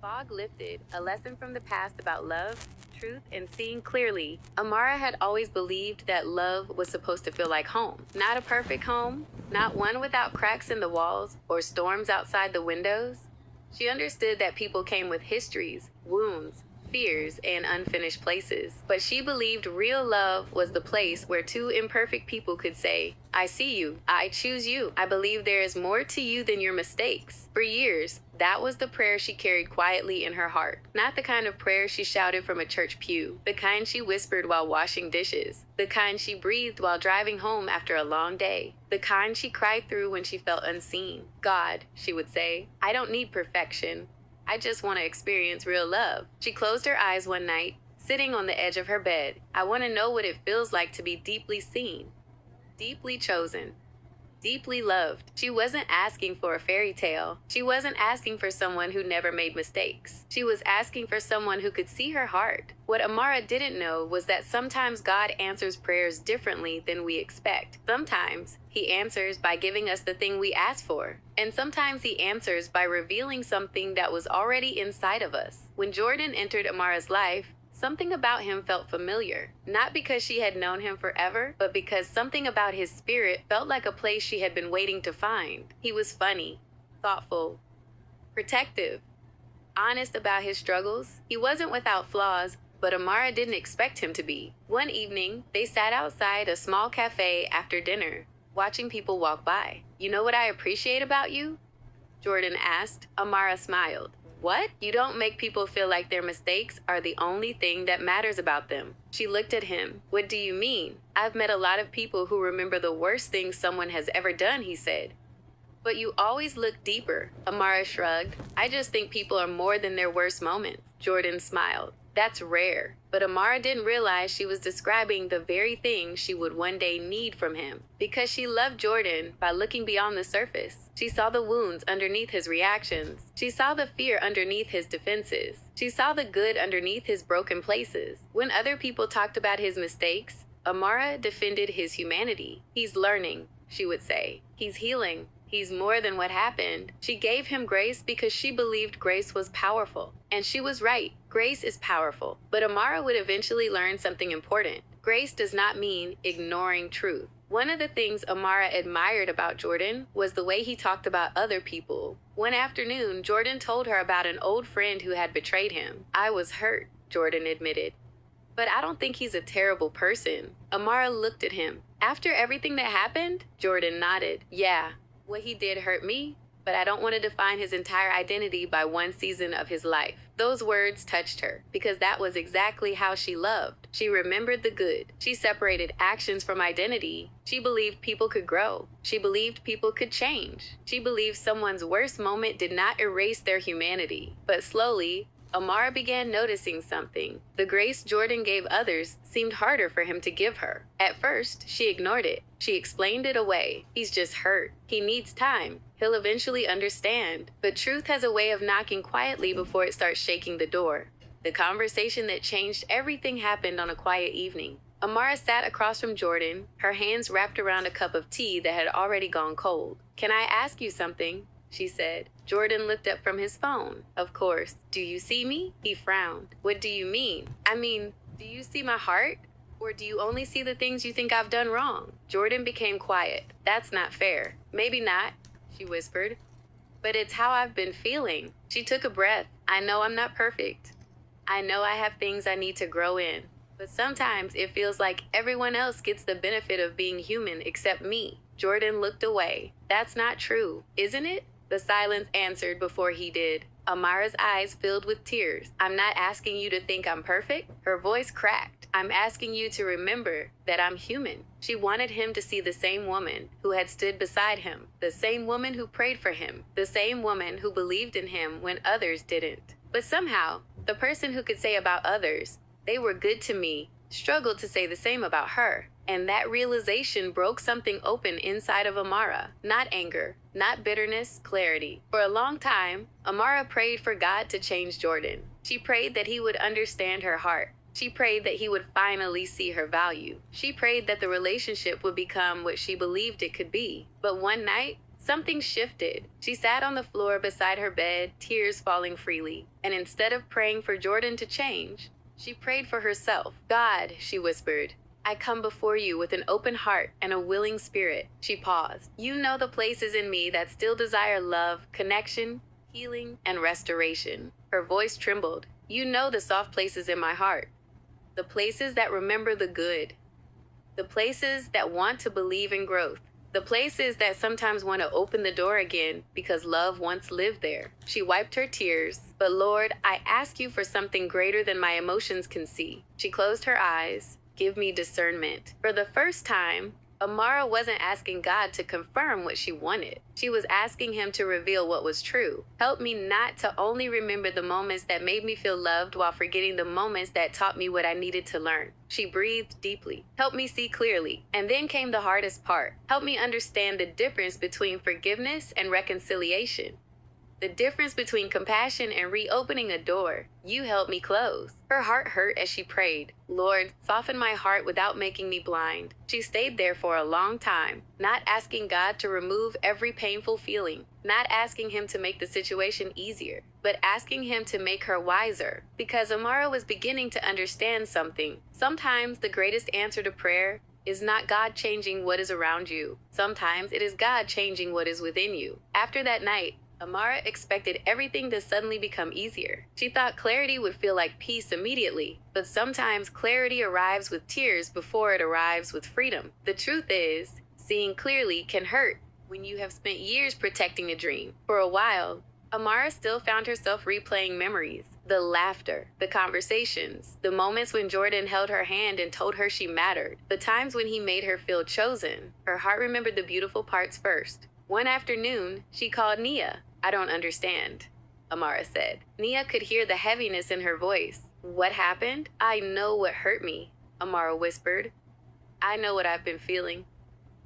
Fog lifted, a lesson from the past about love, truth, and seeing clearly. Amara had always believed that love was supposed to feel like home. Not a perfect home, not one without cracks in the walls or storms outside the windows. She understood that people came with histories, wounds, fears, and unfinished places. But she believed real love was the place where two imperfect people could say, I see you, I choose you, I believe there is more to you than your mistakes. For years, that was the prayer she carried quietly in her heart. Not the kind of prayer she shouted from a church pew, the kind she whispered while washing dishes, the kind she breathed while driving home after a long day, the kind she cried through when she felt unseen. God, she would say, I don't need perfection. I just want to experience real love. She closed her eyes one night, sitting on the edge of her bed. I want to know what it feels like to be deeply seen, deeply chosen, deeply loved. She wasn't asking for a fairy tale. She wasn't asking for someone who never made mistakes. She was asking for someone who could see her heart. What Amara didn't know was that sometimes God answers prayers differently than we expect. Sometimes He answers by giving us the thing we ask for. And sometimes He answers by revealing something that was already inside of us. When Jordan entered Amara's life, something about him felt familiar, not because she had known him forever, but because something about his spirit felt like a place she had been waiting to find. He was funny, thoughtful, protective, honest about his struggles. He wasn't without flaws, but Amara didn't expect him to be. One evening, they sat outside a small cafe after dinner, watching people walk by. You know what I appreciate about you? Jordan asked. Amara smiled. What? You don't make people feel like their mistakes are the only thing that matters about them. She looked at him. What do you mean? I've met a lot of people who remember the worst things someone has ever done, he said. But you always look deeper. Amara shrugged. I just think people are more than their worst moments. Jordan smiled. That's rare. But Amara didn't realize she was describing the very thing she would one day need from him. Because she loved Jordan by looking beyond the surface. She saw the wounds underneath his reactions. She saw the fear underneath his defenses. She saw the good underneath his broken places. When other people talked about his mistakes, Amara defended his humanity. He's learning, she would say. He's healing. He's more than what happened. She gave him grace because she believed grace was powerful. And she was right. Grace is powerful. But Amara would eventually learn something important. Grace does not mean ignoring truth. One of the things Amara admired about Jordan was the way he talked about other people. One afternoon, Jordan told her about an old friend who had betrayed him. I was hurt, Jordan admitted. But I don't think he's a terrible person. Amara looked at him. After everything that happened? Jordan nodded. Yeah. What he did hurt me, but I don't want to define his entire identity by one season of his life. Those words touched her, because that was exactly how she loved. She remembered the good. She separated actions from identity. She believed people could grow. She believed people could change. She believed someone's worst moment did not erase their humanity. But slowly, Amara began noticing something. The grace Jordan gave others seemed harder for him to give her. At first, she ignored it. She explained it away. He's just hurt. He needs time. He'll eventually understand. But truth has a way of knocking quietly before it starts shaking the door. The conversation that changed everything happened on a quiet evening. Amara sat across from Jordan, her hands wrapped around a cup of tea that had already gone cold. Can I ask you something? She said. Jordan looked up from his phone. Of course. Do you see me? He frowned. What do you mean? Do you see my heart? Or do you only see the things you think I've done wrong? Jordan became quiet. That's not fair. Maybe not, she whispered. But it's how I've been feeling. She took a breath. I know I'm not perfect. I know I have things I need to grow in. But sometimes it feels like everyone else gets the benefit of being human except me. Jordan looked away. That's not true, isn't it? The silence answered before he did. Amara's eyes filled with tears. I'm not asking you to think I'm perfect. Her voice cracked. I'm asking you to remember that I'm human. She wanted him to see the same woman who had stood beside him, the same woman who prayed for him, the same woman who believed in him when others didn't. But somehow, the person who could say about others, they were good to me, struggled to say the same about her. And that realization broke something open inside of Amara. Not anger, not bitterness, clarity. For a long time, Amara prayed for God to change Jordan. She prayed that he would understand her heart. She prayed that he would finally see her value. She prayed that the relationship would become what she believed it could be. But one night, Something shifted. She sat on the floor beside her bed, tears falling freely. And instead of praying for Jordan to change, she prayed for herself. God, she whispered, I come before you with an open heart and a willing spirit. She paused. You know the places in me that still desire love, connection, healing, and restoration. Her voice trembled. You know the soft places in my heart. The places that remember the good. The places that want to believe in growth. The places that sometimes want to open the door again because love once lived there. She wiped her tears. But Lord, I ask you for something greater than my emotions can see. She closed her eyes. Give me discernment. For the first time, Amara wasn't asking God to confirm what she wanted. She was asking him to reveal what was true. Help me not to only remember the moments that made me feel loved while forgetting the moments that taught me what I needed to learn. She breathed deeply. Help me see clearly. And then came the hardest part. Help me understand the difference between forgiveness and reconciliation. The difference between compassion and reopening a door you helped me close. Her heart hurt as she prayed. Lord, soften my heart without making me blind. She stayed there for a long time, not asking God to remove every painful feeling, not asking him to make the situation easier, but asking him to make her wiser. Because Amara was beginning to understand something. Sometimes the greatest answer to prayer is not God changing what is around you. Sometimes it is God changing what is within you. After that night, Amara expected everything to suddenly become easier. She thought clarity would feel like peace immediately, but sometimes clarity arrives with tears before it arrives with freedom. The truth is, seeing clearly can hurt when you have spent years protecting a dream. For a while, Amara still found herself replaying memories. The laughter, the conversations, the moments when Jordan held her hand and told her she mattered, the times when he made her feel chosen. Her heart remembered the beautiful parts first. One afternoon, she called Nia. I don't understand, Amara said. Nia could hear the heaviness in her voice. What happened? I know what hurt me, Amara whispered. I know what I've been feeling,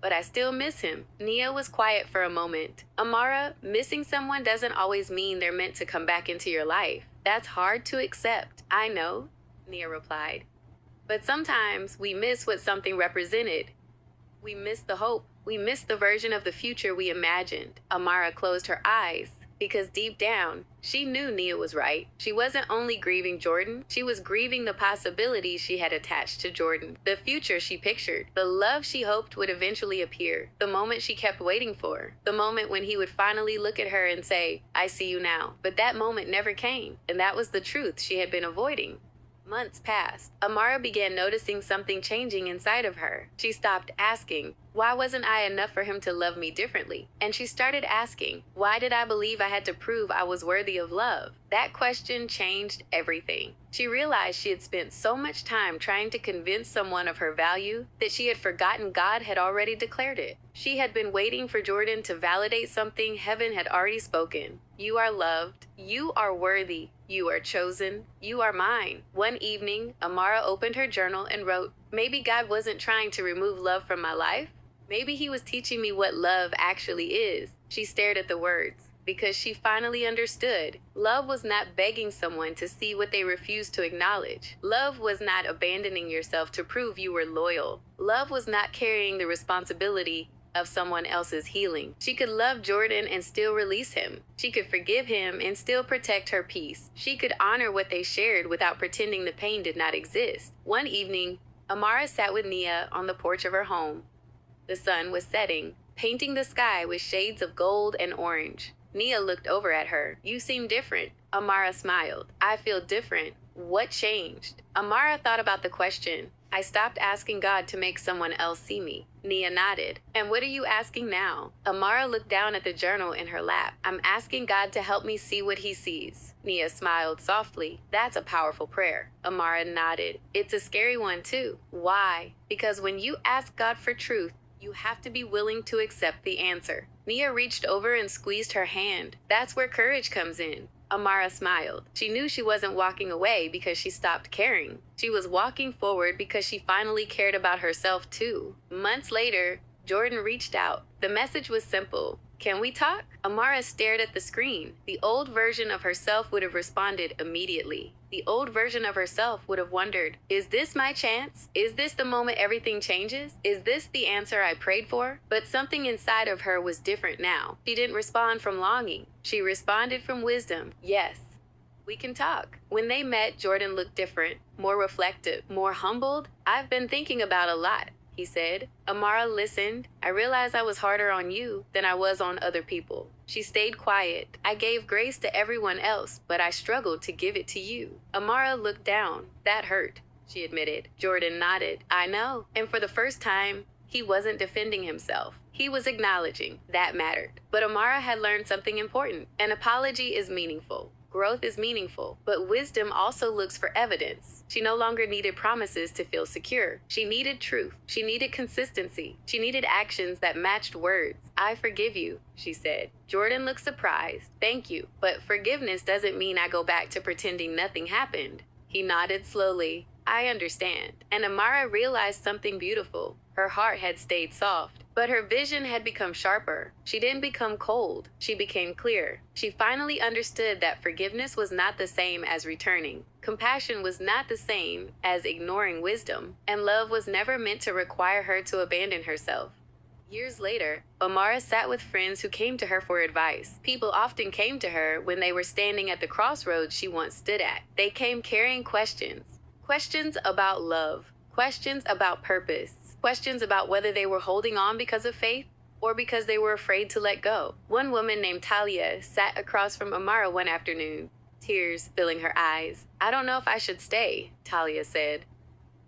but I still miss him. Nia was quiet for a moment. Amara, missing someone doesn't always mean they're meant to come back into your life. That's hard to accept. I know, Nia replied. But sometimes we miss what something represented. We miss the hope. We miss the version of the future we imagined. Amara closed her eyes because deep down, she knew Nia was right. She wasn't only grieving Jordan, she was grieving the possibilities she had attached to Jordan, the future she pictured, the love she hoped would eventually appear, the moment she kept waiting for, the moment when he would finally look at her and say, I see you now. But that moment never came, and that was the truth she had been avoiding. Months passed. Amara began noticing something changing inside of her. She stopped asking, why wasn't I enough for him to love me differently? And she started asking, why did I believe I had to prove I was worthy of love? That question changed everything. She realized she had spent so much time trying to convince someone of her value that she had forgotten God had already declared it. She had been waiting for Jordan to validate something heaven had already spoken. You are loved. You are worthy. You are chosen. You are mine. One evening, Amara opened her journal and wrote, maybe God wasn't trying to remove love from my life. Maybe he was teaching me what love actually is. She stared at the words because she finally understood. Love was not begging someone to see what they refused to acknowledge. Love was not abandoning yourself to prove you were loyal. Love was not carrying the responsibility of someone else's healing. She could love Jordan and still release him. She could forgive him and still protect her peace. She could honor what they shared without pretending the pain did not exist. One evening, Amara sat with Nia on the porch of her home. The sun was setting, painting the sky with shades of gold and orange. Nia looked over at her. You seem different. Amara smiled. I feel different. What changed? Amara thought about the question. I stopped asking God to make someone else see me. Nia nodded. And what are you asking now? Amara looked down at the journal in her lap. I'm asking God to help me see what he sees. Nia smiled softly. That's a powerful prayer. Amara nodded. It's a scary one too. Why? Because when you ask God for truth, you have to be willing to accept the answer. Nia reached over and squeezed her hand. That's where courage comes in. Amara smiled. She knew she wasn't walking away because she stopped caring. She was walking forward because she finally cared about herself too. Months later, Jordan reached out. The message was simple. "Can we talk?" Amara stared at the screen. The old version of herself would have responded immediately. The old version of herself would have wondered, is this my chance? Is this the moment everything changes? Is this the answer I prayed for? But something inside of her was different now. She didn't respond from longing. She responded from wisdom. Yes, we can talk. When they met, Jordan looked different, more reflective, more humbled. "I've been thinking about a lot," he said. Amara listened. "I realized I was harder on you than I was on other people." She stayed quiet. "I gave grace to everyone else, but I struggled to give it to you." Amara looked down. "That hurt," she admitted. Jordan nodded. "I know." And for the first time, he wasn't defending himself. He was acknowledging that mattered. But Amara had learned something important. An apology is meaningful. Growth is meaningful, but wisdom also looks for evidence. She no longer needed promises to feel secure. She needed truth. She needed consistency. She needed actions that matched words. "I forgive you," she said. Jordan looked surprised. "Thank you, but forgiveness doesn't mean I go back to pretending nothing happened." He nodded slowly. "I understand." And Amara realized something beautiful. Her heart had stayed soft, but her vision had become sharper. She didn't become cold. She became clear. She finally understood that forgiveness was not the same as returning. Compassion was not the same as ignoring wisdom. And love was never meant to require her to abandon herself. Years later, Amara sat with friends who came to her for advice. People often came to her when they were standing at the crossroads she once stood at. They came carrying questions. Questions about love. Questions about purpose. Questions about whether they were holding on because of faith or because they were afraid to let go. One woman named Talia sat across from Amara one afternoon, tears filling her eyes. "I don't know if I should stay," Talia said.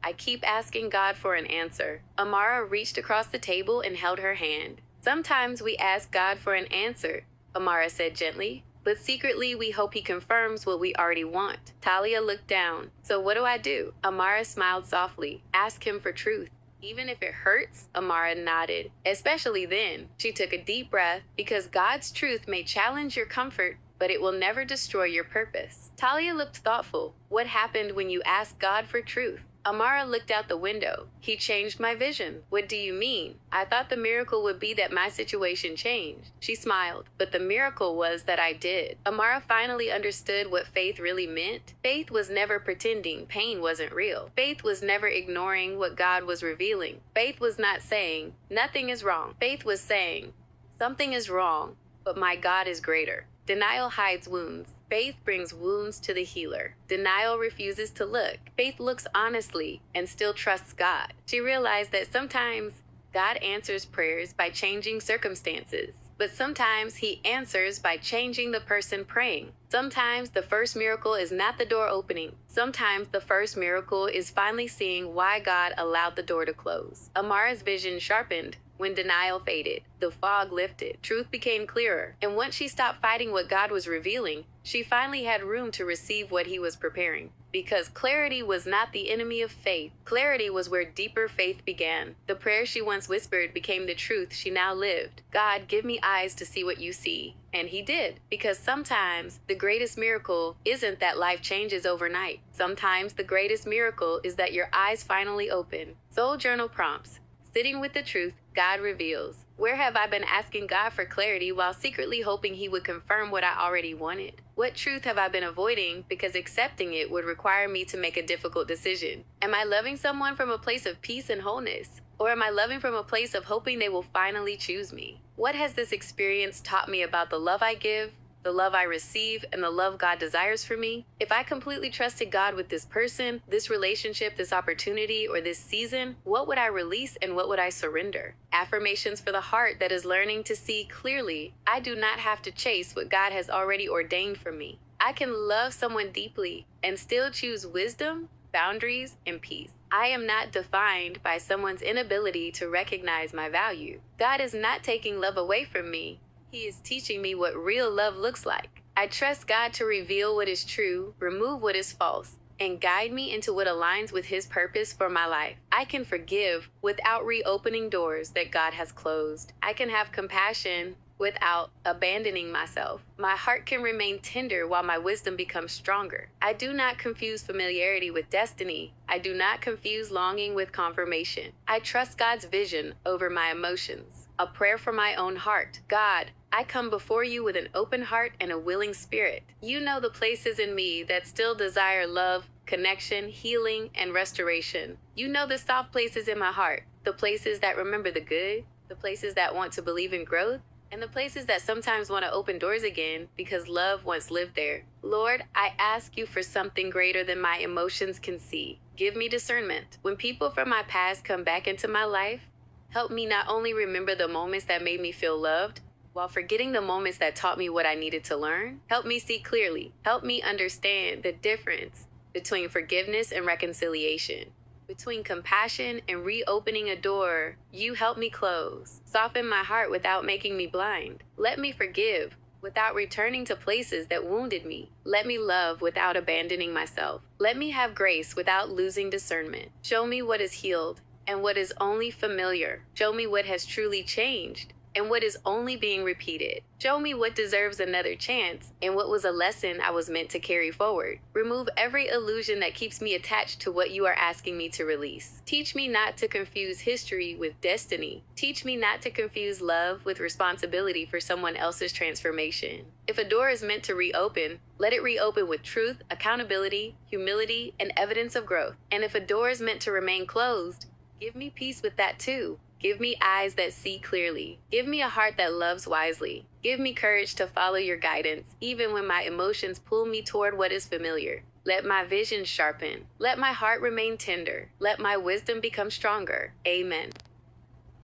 "I keep asking God for an answer." Amara reached across the table and held her hand. "Sometimes we ask God for an answer," Amara said gently, "but secretly we hope he confirms what we already want." Talia looked down. "So what do I do?" Amara smiled softly. "Ask him for truth. Even if it hurts," Amara nodded. "Especially then." She took a deep breath, because God's truth may challenge your comfort, but it will never destroy your purpose. Talia looked thoughtful. "What happened when you asked God for truth?" Amara looked out the window. "He changed my vision." "What do you mean?" "I thought the miracle would be that my situation changed." She smiled. "But the miracle was that I did." Amara finally understood what faith really meant. Faith was never pretending pain wasn't real. Faith was never ignoring what God was revealing. Faith was not saying, "Nothing is wrong." Faith was saying, "Something is wrong, but my God is greater." Denial hides wounds. Faith brings wounds to the healer. Denial refuses to look. Faith looks honestly and still trusts God. She realized that sometimes God answers prayers by changing circumstances, but sometimes he answers by changing the person praying. Sometimes the first miracle is not the door opening. Sometimes the first miracle is finally seeing why God allowed the door to close. Amara's vision sharpened when denial faded. The fog lifted. Truth became clearer. And once she stopped fighting what God was revealing, she finally had room to receive what he was preparing. Because clarity was not the enemy of faith. Clarity was where deeper faith began. The prayer she once whispered became the truth she now lived. "God, give me eyes to see what you see." And he did. Because sometimes the greatest miracle isn't that life changes overnight. Sometimes the greatest miracle is that your eyes finally open. Soul Journal prompts. Sitting with the truth, God reveals. Where have I been asking God for clarity while secretly hoping he would confirm what I already wanted? What truth have I been avoiding because accepting it would require me to make a difficult decision? Am I loving someone from a place of peace and wholeness? Or am I loving from a place of hoping they will finally choose me? What has this experience taught me about the love I give, the love I receive, and the love God desires for me? If I completely trusted God with this person, this relationship, this opportunity, or this season, what would I release and what would I surrender? Affirmations for the heart that is learning to see clearly. I do not have to chase what God has already ordained for me. I can love someone deeply and still choose wisdom, boundaries, and peace. I am not defined by someone's inability to recognize my value. God is not taking love away from me. He is teaching me what real love looks like. I trust God to reveal what is true, remove what is false, and guide me into what aligns with his purpose for my life. I can forgive without reopening doors that God has closed. I can have compassion without abandoning myself. My heart can remain tender while my wisdom becomes stronger. I do not confuse familiarity with destiny. I do not confuse longing with confirmation. I trust God's vision over my emotions. A prayer for my own heart. God, I come before you with an open heart and a willing spirit. You know the places in me that still desire love, connection, healing, and restoration. You know the soft places in my heart, the places that remember the good, the places that want to believe in growth, and the places that sometimes want to open doors again because love once lived there. Lord, I ask you for something greater than my emotions can see. Give me discernment. When people from my past come back into my life, help me not only remember the moments that made me feel loved, while forgetting the moments that taught me what I needed to learn. Help me see clearly. Help me understand the difference between forgiveness and reconciliation, between compassion and reopening a door you help me close. Soften my heart without making me blind. Let me forgive without returning to places that wounded me. Let me love without abandoning myself. Let me have grace without losing discernment. Show me what is healed and what is only familiar. Show me what has truly changed and what is only being repeated. Show me what deserves another chance and what was a lesson I was meant to carry forward. Remove every illusion that keeps me attached to what you are asking me to release. Teach me not to confuse history with destiny. Teach me not to confuse love with responsibility for someone else's transformation. If a door is meant to reopen, let it reopen with truth, accountability, humility, and evidence of growth. And if a door is meant to remain closed, give me peace with that too. Give me eyes that see clearly. Give me a heart that loves wisely. Give me courage to follow your guidance, even when my emotions pull me toward what is familiar. Let my vision sharpen. Let my heart remain tender. Let my wisdom become stronger. Amen.